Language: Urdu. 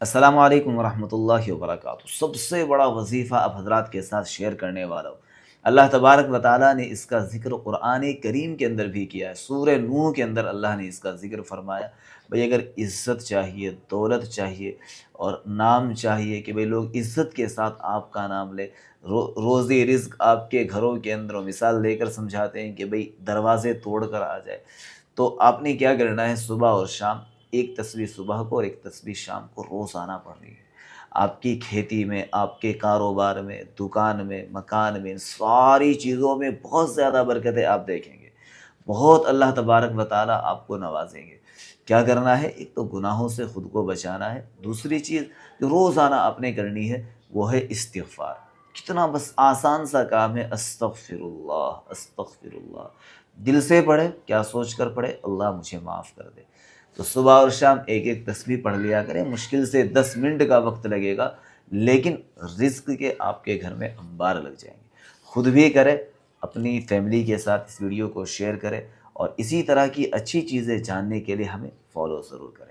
السلام علیکم ورحمۃ اللہ وبرکاتہ۔ سب سے بڑا وظیفہ اب حضرات کے ساتھ شیئر کرنے والا ہوں۔ اللہ تبارک و تعالیٰ نے اس کا ذکر قرآن کریم کے اندر بھی کیا ہے۔ سورہ نوح کے اندر اللہ نے اس کا ذکر فرمایا۔ بھئی اگر عزت چاہیے، دولت چاہیے اور نام چاہیے کہ بھئی لوگ عزت کے ساتھ آپ کا نام لے، روزی رزق آپ کے گھروں کے اندر مثال دے کر سمجھاتے ہیں کہ بھئی دروازے توڑ کر آ جائے، تو آپ نے کیا کرنا ہے؟ صبح اور شام ایک تسبیح صبح کو اور ایک تسبیح شام کو روزانہ پڑھنی ہے۔ آپ کی کھیتی میں، آپ کے کاروبار میں، دکان میں، مکان میں، ساری چیزوں میں بہت زیادہ برکتیں آپ دیکھیں گے۔ بہت اللہ تبارک و تعالیٰ آپ کو نوازیں گے۔ کیا کرنا ہے؟ ایک تو گناہوں سے خود کو بچانا ہے، دوسری چیز جو روزانہ آپ نے کرنی ہے وہ ہے استغفار۔ کتنا بس آسان سا کام ہے، استغفر اللہ استغفر اللہ۔ دل سے پڑھے، کیا سوچ کر پڑھے؟ اللہ مجھے معاف کر دے۔ تو صبح اور شام ایک ایک تسبیح پڑھ لیا کریں۔ مشکل سے 10 منٹ کا وقت لگے گا، لیکن رزق کے آپ کے گھر میں انبار لگ جائیں گے۔ خود بھی کرے، اپنی فیملی کے ساتھ اس ویڈیو کو شیئر کرے، اور اسی طرح کی اچھی چیزیں جاننے کے لیے ہمیں فالو ضرور کریں۔